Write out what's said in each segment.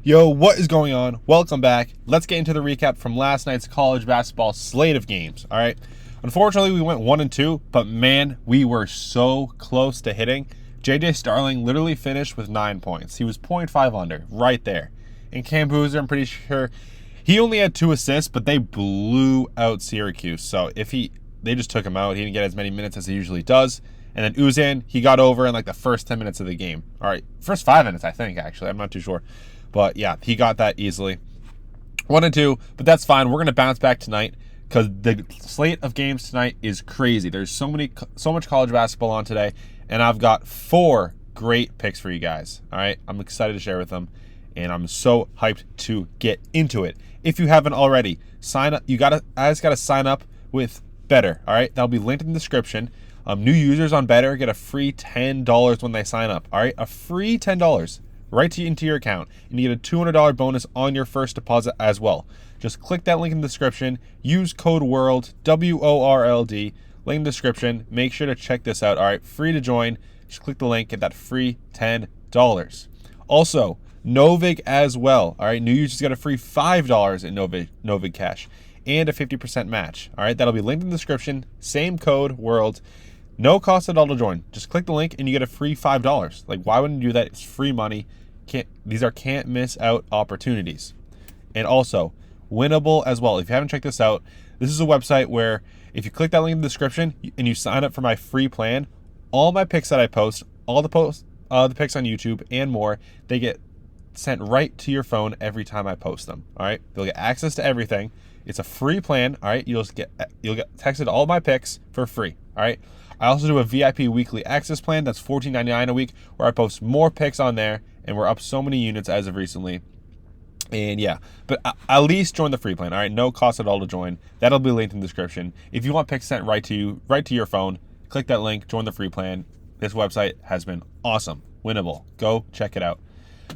Yo, what is going on? Welcome back. Let's get into the recap from last night's college basketball slate of games. All right. Unfortunately, we went 1-2, but man, we were so close to hitting. JJ Starling literally finished with 9 points. He was 0.5 under, right there. And Cam Boozer, I'm pretty sure he only had 2 assists, but they blew out Syracuse. So they just took him out. He didn't get as many minutes as he usually does. And then Uzan, he got over in like the first 10 minutes of the game. All right, first 5 minutes, I think, actually. I'm not too sure. But yeah, he got that easily. 1-2, but that's fine. We're going to bounce back tonight because the slate of games tonight is crazy. There's so much college basketball on today, and I've got 4 great picks for you guys. All right, I'm excited to share with them, and I'm so hyped to get into it. If you haven't already, sign up. I just gotta sign up with Betr. All right, that'll be linked in the description. New users on Betr get a free $10 when they sign up. All right, a free $10 right into your account, and you get a $200 bonus on your first deposit as well. Just click that link in the description. Use code WORLD, WORLD, link in the description. Make sure to check this out. All right, free to join. Just click the link, get that free $10. Also, Novig as well. All right, new users get a free $5 in Novig cash and a 50% match. All right, that'll be linked in the description. Same code, WORLD. No cost at all to join. Just click the link and you get a free $5. Like, why wouldn't you do that? It's free money. These are can't miss out opportunities. And also, winnable as well. If you haven't checked this out, this is a website where if you click that link in the description and you sign up for my free plan, all my picks that I post, all the picks on YouTube and more, they get sent right to your phone every time I post them. All right, you'll get access to everything. It's a free plan. All right, you'll get texted all my picks for free. All right. I also do a VIP weekly access plan that's $14.99 a week, where I post more picks on there, and we're up so many units as of recently. And yeah, but at least join the free plan. All right, no cost at all to join. That'll be linked in the description. If you want picks sent right to you, right to your phone, click that link, join the free plan. This website has been awesome, winnable. Go check it out.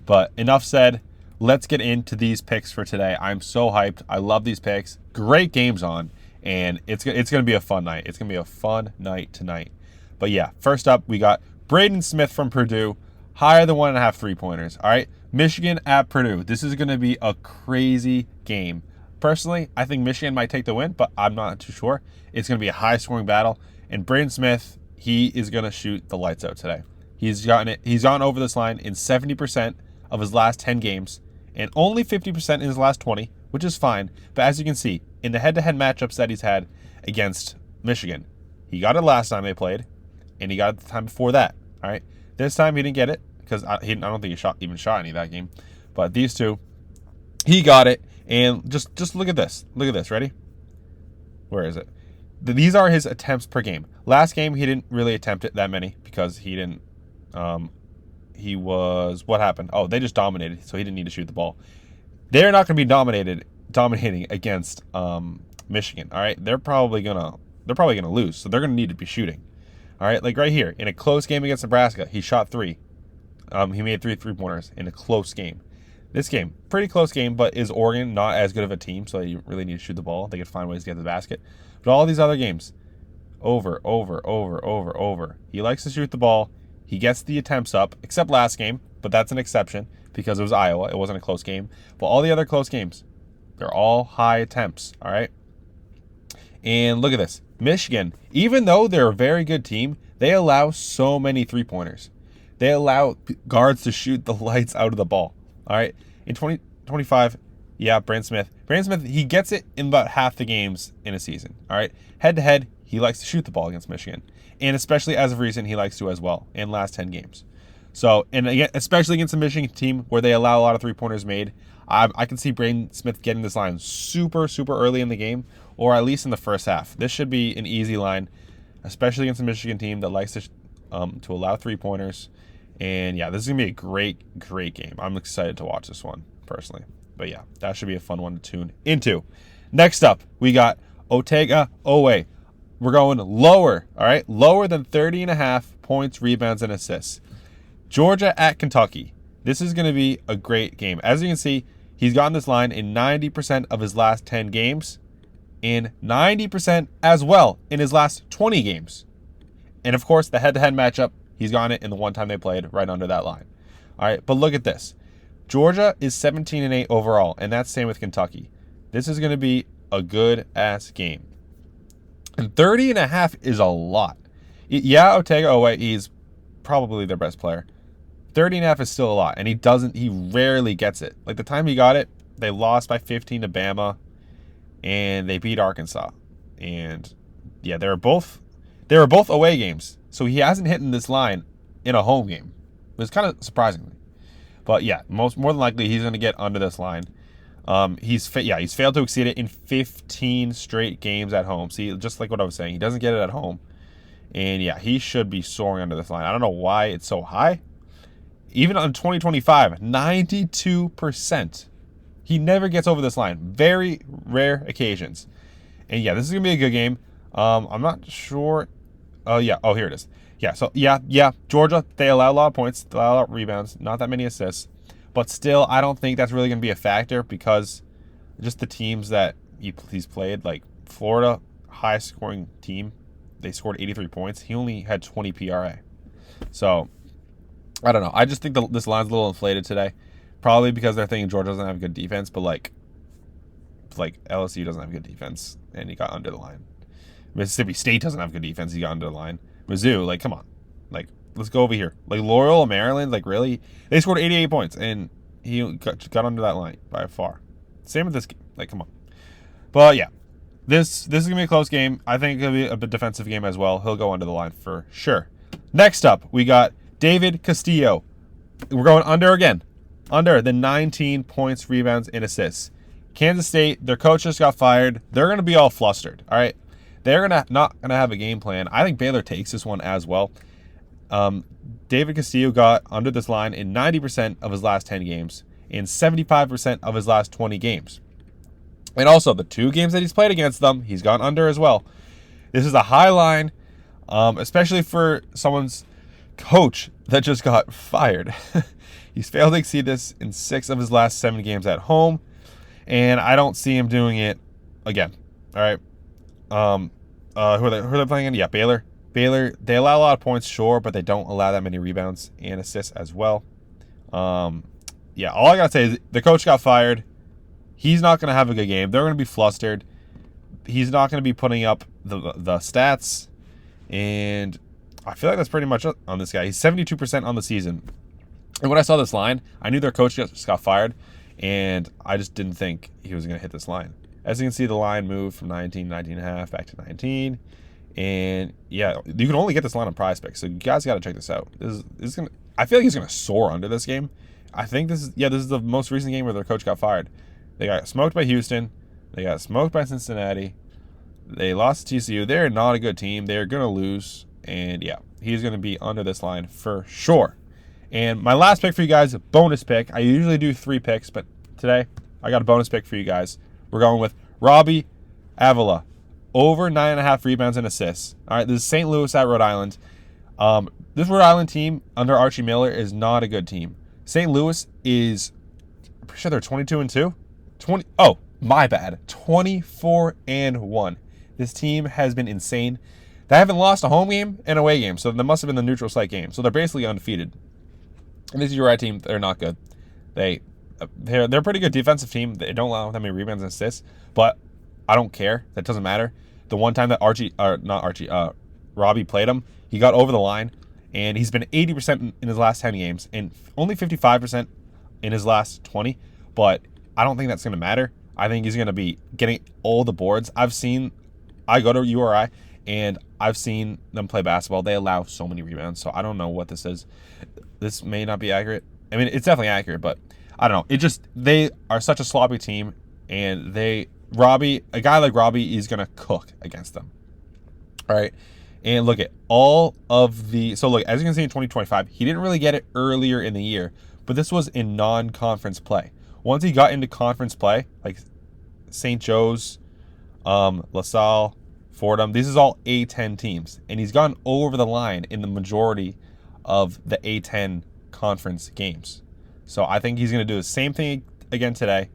But enough said. Let's get into these picks for today. I'm so hyped. I love these picks. Great games on. And it's going to be a fun night. It's going to be a fun night tonight. But yeah, first up, we got Braden Smith from Purdue, higher than 1.5 3-pointers. All right, Michigan at Purdue. This is going to be a crazy game. Personally, I think Michigan might take the win, but I'm not too sure. It's going to be a high-scoring battle. And Braden Smith, he is going to shoot the lights out today. He's gone over this line in 70% of his last 10 games and only 50% in his last 20, which is fine. But as you can see, in the head-to-head matchups that he's had against Michigan, he got it last time they played, and he got it the time before that. All right, this time he didn't get it because I don't think he even shot any of that game. But these two, he got it. And just look at this. Look at this. Ready? Where is it? These are his attempts per game. Last game he didn't really attempt it that many because he didn't. What happened? Oh, they just dominated, so he didn't need to shoot the ball. They're not going to be dominating against Michigan. All right, they're probably gonna lose, so they're gonna need to be shooting. All right, like right here in a close game against Nebraska, he shot 3. He made 3 3-pointers in a close game. This game, pretty close game, but is Oregon not as good of a team, so you really need to shoot the ball. They could find ways to get to the basket. But all these other games, over. He likes to shoot the ball. He gets the attempts up, except last game, but that's an exception because it was Iowa. It wasn't a close game. But all the other close games, they're all high attempts, all right? And look at this. Michigan, even though they're a very good team, they allow so many 3-pointers. They allow guards to shoot the lights out of the ball, all right? In 2025, yeah, Braden Smith, he gets it in about half the games in a season, all right? Head-to-head, he likes to shoot the ball against Michigan. And especially as of recent, he likes to as well in last 10 games. So, and again, especially against a Michigan team where they allow a lot of 3-pointers made, I can see Braden Smith getting this line super early in the game, or at least in the first half. This should be an easy line, especially against a Michigan team that likes to allow 3-pointers. And yeah, this is going to be a great game. I'm excited to watch this one, personally. But yeah, that should be a fun one to tune into. Next up, we got Otega Owe. We're going lower, all right? Lower than 30.5 points, rebounds, and assists. Georgia at Kentucky. This is going to be a great game. As you can see, he's gotten this line in 90% of his last 10 games and 90% as well in his last 20 games. And of course, the head-to-head matchup, he's gotten it in the one time they played right under that line. All right, but look at this. Georgia is 17-8 overall, and that's same with Kentucky. This is going to be a good-ass game. And 30.5 is a lot. Yeah, Otega Owe, he's probably their best player. 30.5 is still a lot, and he rarely gets it. Like, the time he got it, they lost by 15 to Bama, and they beat Arkansas. And, yeah, they were both away games, so he hasn't hit in this line in a home game. It was kind of surprising. But, yeah, more than likely, he's going to get under this line. He's failed to exceed it in 15 straight games at home. See, just like what I was saying, he doesn't get it at home. And, yeah, he should be soaring under this line. I don't know why it's so high. Even on 2025, 92%. He never gets over this line. Very rare occasions. And, yeah, this is going to be a good game. I'm not sure. Oh, yeah. Oh, here it is. Yeah, so, yeah. Georgia, they allow a lot of points. They allow a lot of rebounds. Not that many assists. But still, I don't think that's really going to be a factor because just the teams that he's played, like Florida, high-scoring team, they scored 83 points. He only had 20 PRA. So, I don't know. I just think this line's a little inflated today. Probably because they're thinking Georgia doesn't have good defense, but like LSU doesn't have good defense, and he got under the line. Mississippi State doesn't have good defense. He got under the line. Mizzou, like, come on. Like, let's go over here. Like, Loyola, Maryland, like, really? They scored 88 points, and he got under that line by far. Same with this game. Like, come on. But, yeah. This is going to be a close game. I think it'll be a defensive game as well. He'll go under the line for sure. Next up, we got David Castillo. We're going under again. Under the 19 points, rebounds, and assists. Kansas State, their coach just got fired. They're going to be all flustered, all right? They're not going to have a game plan. I think Baylor takes this one as well. David Castillo got under this line in 90% of his last 10 games and 75% of his last 20 games. And also, the 2 games that he's played against them, he's gone under as well. This is a high line, especially for someone's coach that just got fired. He's failed to exceed this in 6 of his last 7 games at home, and I don't see him doing it again. All right. Who are they playing in? Yeah, Baylor. Baylor, they allow a lot of points, sure, but they don't allow that many rebounds and assists as well. Yeah, all I got to say is the coach got fired. He's not going to have a good game. They're going to be flustered. He's not going to be putting up the stats. And I feel like that's pretty much it on this guy. He's 72% on the season. And when I saw this line, I knew their coach just got fired. And I just didn't think he was going to hit this line. As you can see, the line moved from 19.5 back to 19. And yeah, you can only get this line on Prizepicks. So you guys got to check this out. This is going to, I feel like he's going to soar under this game. I think this is the most recent game where their coach got fired. They got smoked by Houston. They got smoked by Cincinnati. They lost to TCU. They're not a good team. They're going to lose. And yeah, he's going to be under this line for sure. And my last pick for you guys, a bonus pick. I usually do 3 picks, but today I got a bonus pick for you guys. We're going with Robbie Avila. Over 9.5 rebounds and assists. All right, this is St. Louis at Rhode Island. This Rhode Island team under Archie Miller is not a good team. St. Louis is, I'm pretty sure they're 22-2. Oh, my bad. 24-1. This team has been insane. They haven't lost a home game and away game, so that must have been the neutral site game. So they're basically undefeated. And this is your right team. They're not good. They're a pretty good defensive team. They don't allow that many rebounds and assists, but I don't care. That doesn't matter. The one time that Robbie played him, he got over the line, and he's been 80% in his last 10 games and only 55% in his last 20. But I don't think that's going to matter. I think he's going to be getting all the boards. I go to URI, and I've seen them play basketball. They allow so many rebounds, so I don't know what this is. This may not be accurate. I mean, it's definitely accurate, but I don't know. They are such a sloppy team, and a guy like Robbie is going to cook against them. All right. And look at as you can see in 2025, he didn't really get it earlier in the year, but this was in non-conference play. Once he got into conference play, like St. Joe's, LaSalle, Fordham, these is all A10 teams, and he's gone over the line in the majority of the A10 conference games. So I think he's going to do the same thing again today.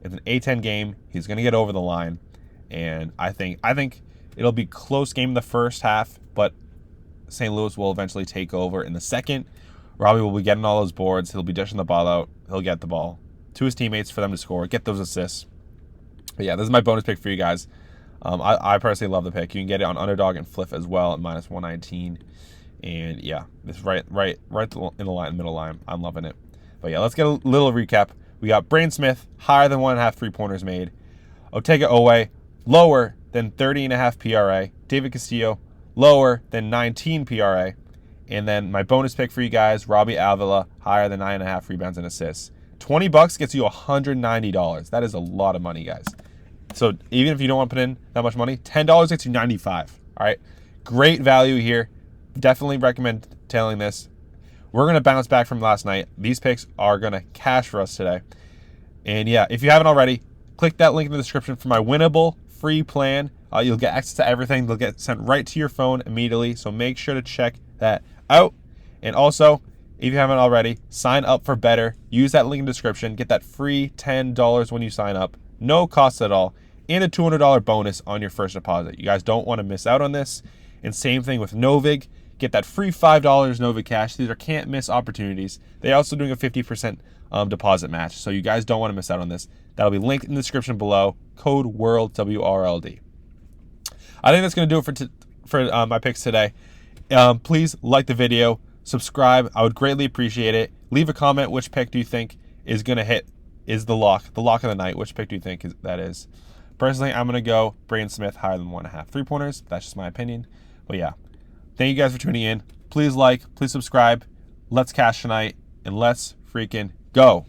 It's an A10 game. He's going to get over the line, and I think it'll be close game in the first half, but St. Louis will eventually take over in the second. Robbie will be getting all those boards. He'll be dishing the ball out. He'll get the ball to his teammates for them to score, get those assists. But yeah, this is my bonus pick for you guys. I personally love the pick. You can get it on underdog and flip as well at -119. And yeah, it's right in the middle line. I'm loving it. But yeah, let's get a little recap. We got Braden Smith, higher than 1.5 3-pointers made. Otega Owe, lower than 30.5 PRA. David Castillo, lower than 19 PRA. And then my bonus pick for you guys, Robbie Avila, higher than 9.5 rebounds and assists. $20 gets you $190. That is a lot of money, guys. So even if you don't want to put in that much money, $10 gets you $95. All right, great value here. Definitely recommend tailing this. We're going to bounce back from last night. These picks are going to cash for us today. And yeah, if you haven't already, click that link in the description for my winnable free plan. You'll get access to everything. They'll get sent right to your phone immediately. So make sure to check that out. And also, if you haven't already, sign up for Betr. Use that link in the description. Get that free $10 when you sign up. No cost at all. And a $200 bonus on your first deposit. You guys don't want to miss out on this. And same thing with Novig. Get that free $5 Novig cash. These are can't miss opportunities. They're also doing a 50% deposit match. So you guys don't want to miss out on this. That'll be linked in the description below. Code WORLD, WRLD. I think that's going to do it for my picks today. Please like the video. Subscribe. I would greatly appreciate it. Leave a comment. Which pick do you think is going to hit? Is the lock of the night? Which pick do you think that is? Personally, I'm going to go Braden Smith higher than 1.5 3-pointers. That's just my opinion. But yeah, thank you guys for tuning in. Please like, please subscribe. Let's cash tonight, and let's freaking go.